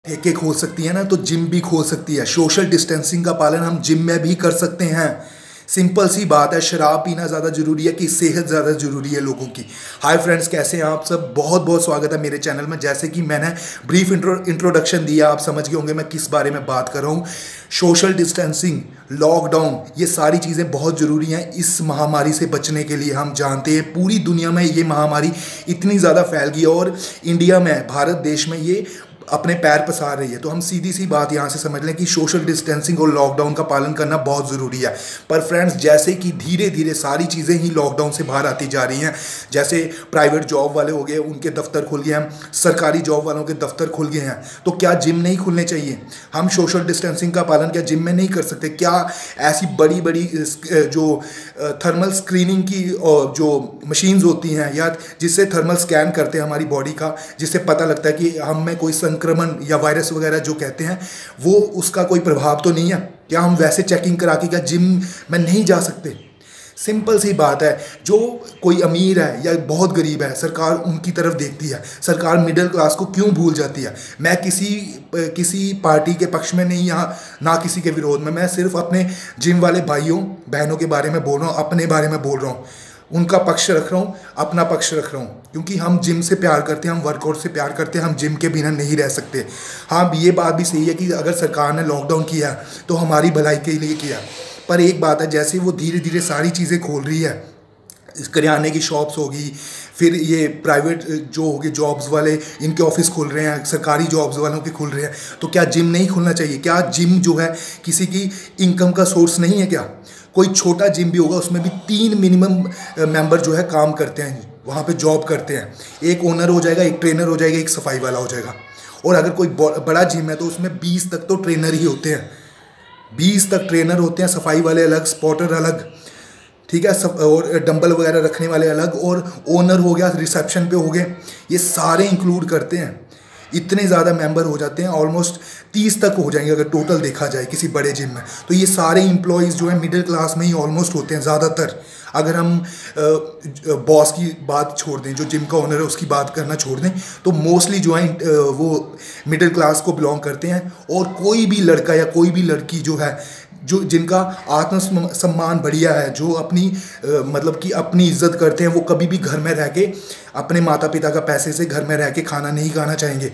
ठेके खोल सकती है ना, तो जिम भी खोल सकती है। सोशल डिस्टेंसिंग का पालन हम जिम में भी कर सकते हैं। सिंपल सी बात है, शराब पीना ज़्यादा ज़रूरी है कि सेहत ज़्यादा ज़रूरी है लोगों की। हाय फ्रेंड्स, कैसे हैं आप सब? बहुत बहुत स्वागत है मेरे चैनल में। जैसे कि मैंने ब्रीफ इंट्रोडक्शन दिया, आप समझ गए होंगे मैं किस बारे में बात कर रहा हूँ। सोशल डिस्टेंसिंग, लॉकडाउन, ये सारी चीज़ें बहुत ज़रूरी हैं इस महामारी से बचने के लिए। हम जानते हैं पूरी दुनिया में ये महामारी इतनी ज़्यादा फैल गई है और इंडिया में, भारत देश में ये अपने पैर पसार रही है। तो हम सीधी सी बात यहाँ से समझ लें कि सोशल डिस्टेंसिंग और लॉकडाउन का पालन करना बहुत ज़रूरी है। पर फ्रेंड्स, जैसे कि धीरे धीरे सारी चीज़ें ही लॉकडाउन से बाहर आती जा रही हैं, जैसे प्राइवेट जॉब वाले हो गए, उनके दफ्तर खुल गए हैं, सरकारी जॉब वालों के दफ्तर खुल गए हैं, तो क्या जिम नहीं खुलने चाहिए? हम सोशल डिस्टेंसिंग का पालन क्या जिम में नहीं कर सकते? क्या ऐसी बड़ी बड़ी जो थर्मल स्क्रीनिंग की जो मशीन्स होती हैं, या जिससे थर्मल स्कैन करते हैं हमारी बॉडी का, जिससे पता लगता है कि हम में कोई संक्रमण या वायरस वगैरह जो कहते हैं, वो उसका कोई प्रभाव तो नहीं है? क्या हम वैसे चेकिंग करा के क्या जिम में नहीं जा सकते? सिंपल सी बात है, जो कोई अमीर है या बहुत गरीब है, सरकार उनकी तरफ देखती है। सरकार मिडिल क्लास को क्यों भूल जाती है? मैं किसी पार्टी के पक्ष में नहीं, यहाँ ना किसी के विरोध में, मैं सिर्फ अपने जिम वाले भाइयों बहनों के बारे में बोल रहा हूँ, अपने बारे में बोल रहा हूँ। उनका पक्ष रख रहा हूँ, अपना पक्ष रख रहा हूँ, क्योंकि हम जिम से प्यार करते हैं, हम वर्कआउट से प्यार करते हैं, हम जिम के बिना नहीं रह सकते। हाँ, ये बात भी सही है कि अगर सरकार ने लॉकडाउन किया तो हमारी भलाई के लिए किया। पर एक बात है, जैसे वो धीरे धीरे सारी चीज़ें खोल रही है, करियाने की शॉप्स होगी, फिर ये प्राइवेट जो होगी जॉब्स वाले, इनके ऑफिस खुल रहे हैं, सरकारी जॉब्स वालों के खुल रहे हैं, तो क्या जिम नहीं खुलना चाहिए? क्या जिम जो है किसी की इनकम का सोर्स नहीं है क्या? कोई छोटा जिम भी होगा, उसमें भी 3 मिनिमम मेंबर जो है काम करते हैं, वहाँ पे जॉब करते हैं। एक ओनर हो जाएगा, एक ट्रेनर हो जाएगा, एक सफाई वाला हो जाएगा। और अगर कोई बड़ा जिम है तो उसमें 20 तक तो ट्रेनर ही होते हैं, 20 तक ट्रेनर होते हैं, सफाई वाले अलग, स्पॉटर अलग, ठीक है, सब, और डंबल वगैरह रखने वाले अलग, और ओनर हो गया, रिसेप्शन पे हो गए, ये सारे इंक्लूड करते हैं। इतने ज़्यादा मेंबर हो जाते हैं, ऑलमोस्ट 30 तक हो जाएंगे अगर टोटल देखा जाए किसी बड़े जिम में। तो ये सारे एम्प्लॉयज़ जो है मिडिल क्लास में ही ऑलमोस्ट होते हैं ज़्यादातर। अगर हम बॉस की बात छोड़ दें, जो जिम का ओनर है उसकी बात करना छोड़ दें, तो मोस्टली जो है वो मिडिल क्लास को बिलोंग करते हैं। और कोई भी लड़का या कोई भी लड़की जो है, जो जिनका आत्म सम्मान बढ़िया है, जो अपनी मतलब कि अपनी इज्जत करते हैं, वो कभी भी घर में रह के अपने माता पिता का पैसे से घर में रह के खाना नहीं खाना चाहेंगे।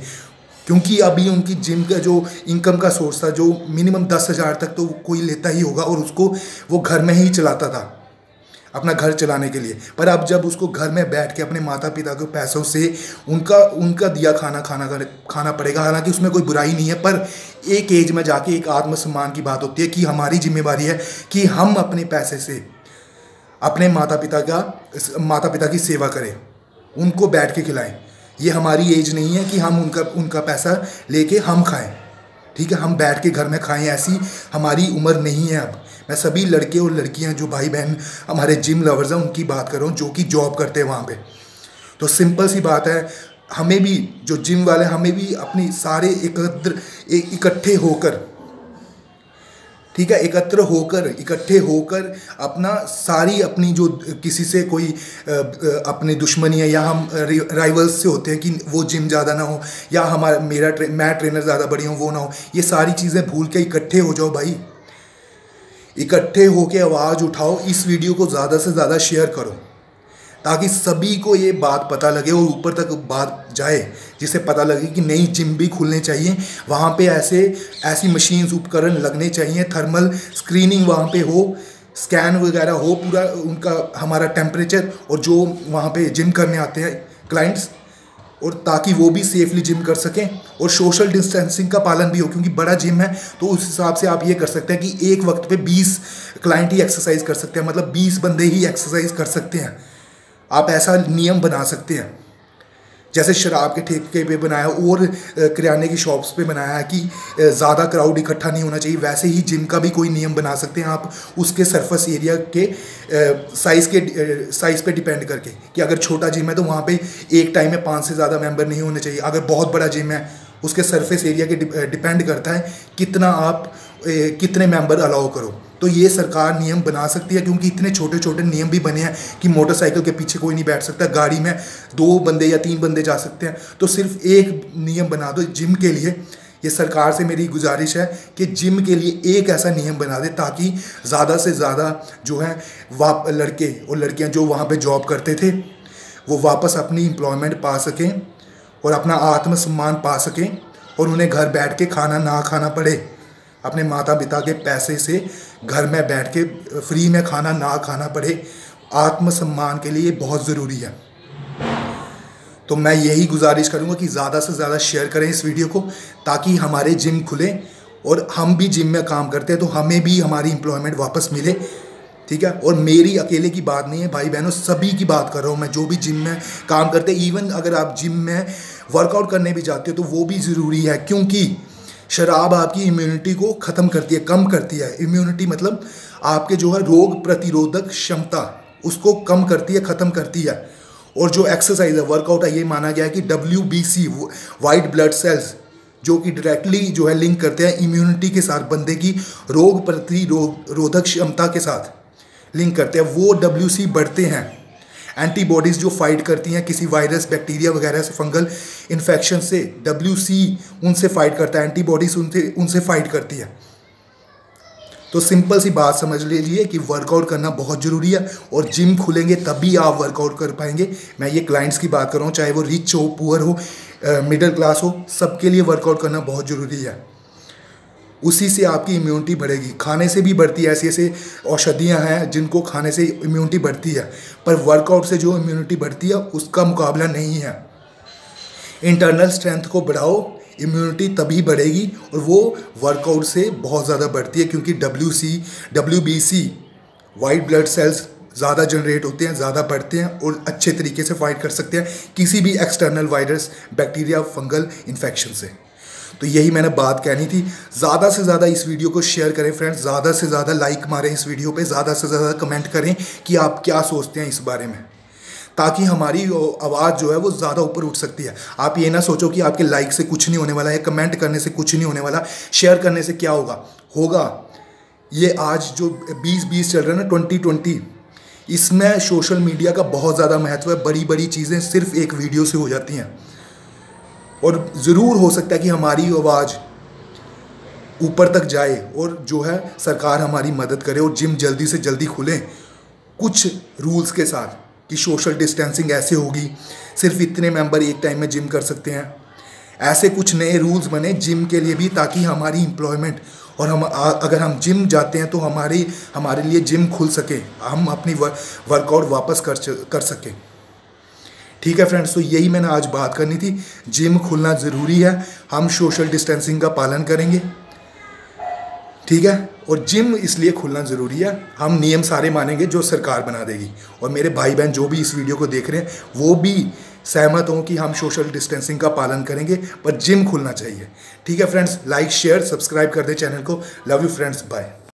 क्योंकि अभी उनकी जिम का जो इनकम का सोर्स था, जो मिनिमम 10,000 तक तो कोई लेता ही होगा, और उसको वो घर में ही चलाता था अपना घर चलाने के लिए। पर अब जब उसको घर में बैठ के अपने माता पिता के पैसों से उनका दिया खाना पड़ेगा, हालांकि उसमें कोई बुराई नहीं है, पर एक एज में जाके एक आत्मसम्मान की बात होती है कि हमारी जिम्मेवारी है कि हम अपने पैसे से अपने माता पिता की सेवा करें, उनको बैठ के खिलाएं। ये हमारी एज नहीं है कि हम उनका पैसा लेके हम खाएं, ठीक है, हम बैठ के घर में खाएं, ऐसी हमारी उम्र नहीं है अब। मैं सभी लड़के और लड़कियां, जो भाई बहन हमारे जिम लवर्स हैं, उनकी बात कर रहा हूँ, जो कि जॉब करते हैं वहाँ पे। तो सिंपल सी बात है, हमें भी, जो जिम वाले, हमें भी अपनी सारे इकट्ठे होकर, ठीक है, इकट्ठे होकर अपना सारी अपनी जो किसी से कोई अपनी दुश्मनी है, या हम राइवल्स से होते हैं कि वो जिम ज़्यादा ना हो, या मैं ट्रेनर ज़्यादा बड़ी हूँ, वो ना हो, ये सारी चीज़ें भूल के इकट्ठे हो जाओ भाई। इकट्ठे होके आवाज़ उठाओ, इस वीडियो को ज़्यादा से ज़्यादा शेयर करो, ताकि सभी को ये बात पता लगे और ऊपर तक बात जाए, जिससे पता लगे कि नई जिम भी खुलने चाहिए। वहाँ पे ऐसी मशीन्स, उपकरण लगने चाहिए, थर्मल स्क्रीनिंग वहाँ पे हो, स्कैन वगैरह हो, पूरा उनका हमारा टेम्परेचर, और जो वहाँ पे जिम करने आते हैं क्लाइंट्स, और ताकि वो भी सेफली जिम कर सकें, और सोशल डिस्टेंसिंग का पालन भी हो। क्योंकि बड़ा जिम है तो उस हिसाब से आप ये कर सकते हैं कि एक वक्त पे 20 क्लाइंट ही एक्सरसाइज कर सकते हैं, मतलब 20 बंदे ही एक्सरसाइज कर सकते हैं। आप ऐसा नियम बना सकते हैं, जैसे शराब के ठेके पे बनाया और किराने की शॉप्स पे बनाया है कि ज़्यादा क्राउड इकट्ठा नहीं होना चाहिए, वैसे ही जिम का भी कोई नियम बना सकते हैं आप, उसके सरफेस एरिया के साइज़ पे डिपेंड करके, कि अगर छोटा जिम है तो वहाँ पे एक टाइम में 5 से ज़्यादा मेंबर नहीं होने चाहिए। अगर बहुत बड़ा जिम है, उसके सरफेस एरिया के डिपेंड करता है कितने मेंबर अलाउ करो। तो ये सरकार नियम बना सकती है, क्योंकि इतने छोटे छोटे नियम भी बने हैं कि मोटरसाइकिल के पीछे कोई नहीं बैठ सकता, गाड़ी में 2 बंदे या 3 बंदे जा सकते हैं। तो सिर्फ एक नियम बना दो जिम के लिए, ये सरकार से मेरी गुजारिश है कि जिम के लिए एक ऐसा नियम बना दे ताकि ज़्यादा से ज़्यादा जो है लड़के और लड़कियां जो वहाँ पे जॉब करते थे वो वापस अपनी एम्प्लॉयमेंट पा सकें और अपना आत्मसम्मान पा सकें और उन्हें घर बैठ के खाना ना खाना पड़े। अपने माता पिता के पैसे से घर में बैठ के फ्री में खाना ना खाना पड़े। आत्मसम्मान के लिए बहुत ज़रूरी है। तो मैं यही गुजारिश करूँगा कि ज़्यादा से ज़्यादा शेयर करें इस वीडियो को ताकि हमारे जिम खुले और हम भी जिम में काम करते हैं तो हमें भी हमारी एम्प्लॉयमेंट वापस मिले, ठीक है। और मेरी अकेले की बात नहीं है भाई बहनों, सभी की बात कर रहा हूँ मैं, जो भी जिम में काम करते हैं। इवन अगर आप जिम में वर्कआउट करने भी जाते हो तो वो भी ज़रूरी है, क्योंकि शराब आपकी इम्यूनिटी को ख़त्म करती है, कम करती है। इम्यूनिटी मतलब आपके जो है रोग प्रतिरोधक क्षमता उसको कम करती है, ख़त्म करती है। और जो एक्सरसाइज है, वर्कआउट है, ये माना गया है कि WBC वाइट ब्लड सेल्स जो कि डायरेक्टली जो है लिंक करते हैं इम्यूनिटी के साथ, बंदे की रोग प्रतिरोधक क्षमता के साथ लिंक करते हैं। वो WC बढ़ते हैं, एंटीबॉडीज़ जो फाइट करती हैं किसी वायरस बैक्टीरिया वगैरह से, फंगल इन्फेक्शन से, WC उनसे फाइट करता है, एंटीबॉडीज़ उनसे फाइट करती है। तो सिंपल सी बात समझ लीजिए कि वर्कआउट करना बहुत ज़रूरी है और जिम खुलेंगे तभी आप वर्कआउट कर पाएंगे। मैं ये क्लाइंट्स की बात कर रहा हूँ, चाहे वो रिच हो, पुअर हो, मिडिल क्लास हो, सबके लिए वर्कआउट करना बहुत ज़रूरी है। उसी से आपकी इम्यूनिटी बढ़ेगी। खाने से भी बढ़ती है, ऐसी ऐसे औषधियाँ हैं जिनको खाने से इम्यूनिटी बढ़ती है, पर वर्कआउट से जो इम्यूनिटी बढ़ती है उसका मुकाबला नहीं है। इंटरनल स्ट्रेंथ को बढ़ाओ, इम्यूनिटी तभी बढ़ेगी और वो वर्कआउट से बहुत ज़्यादा बढ़ती है, क्योंकि WBC वाइट ब्लड सेल्स ज़्यादा जनरेट होते हैं, ज़्यादा बढ़ते हैं और अच्छे तरीके से फाइट कर सकते हैं किसी भी external virus, bacteria, fungal infection से। तो यही मैंने बात कहनी थी। ज़्यादा से ज़्यादा इस वीडियो को शेयर करें फ्रेंड्स, ज़्यादा से ज़्यादा लाइक मारें इस वीडियो पे, ज़्यादा से ज़्यादा कमेंट करें कि आप क्या सोचते हैं इस बारे में, ताकि हमारी आवाज़ जो है वो ज़्यादा ऊपर उठ सकती है। आप ये ना सोचो कि आपके लाइक से कुछ नहीं होने वाला है, कमेंट करने से कुछ नहीं होने वाला, शेयर करने से क्या होगा। ये आज जो 2020 चल रहा है ना, 2020, इसमें सोशल मीडिया का बहुत ज़्यादा महत्व है। बड़ी बड़ी चीज़ें सिर्फ एक वीडियो से हो जाती हैं और ज़रूर हो सकता है कि हमारी आवाज़ ऊपर तक जाए और जो है सरकार हमारी मदद करे और जिम जल्दी से जल्दी खुले कुछ रूल्स के साथ कि सोशल डिस्टेंसिंग ऐसे होगी, सिर्फ इतने मेंबर एक टाइम में जिम कर सकते हैं। ऐसे कुछ नए रूल्स बने जिम के लिए भी, ताकि हमारी एम्प्लॉयमेंट और हम अगर हम जिम जाते हैं तो हमारे लिए जिम खुल सके, हम अपनी वर्कआउट वापस कर सकें। ठीक है फ्रेंड्स, तो यही मैंने आज बात करनी थी। जिम खुलना ज़रूरी है, हम सोशल डिस्टेंसिंग का पालन करेंगे, ठीक है। और जिम इसलिए खुलना ज़रूरी है, हम नियम सारे मानेंगे जो सरकार बना देगी। और मेरे भाई बहन जो भी इस वीडियो को देख रहे हैं वो भी सहमत हों कि हम सोशल डिस्टेंसिंग का पालन करेंगे, पर जिम खुलना चाहिए। ठीक है फ्रेंड्स, लाइक शेयर सब्सक्राइब कर दें चैनल को। Love you friends, bye.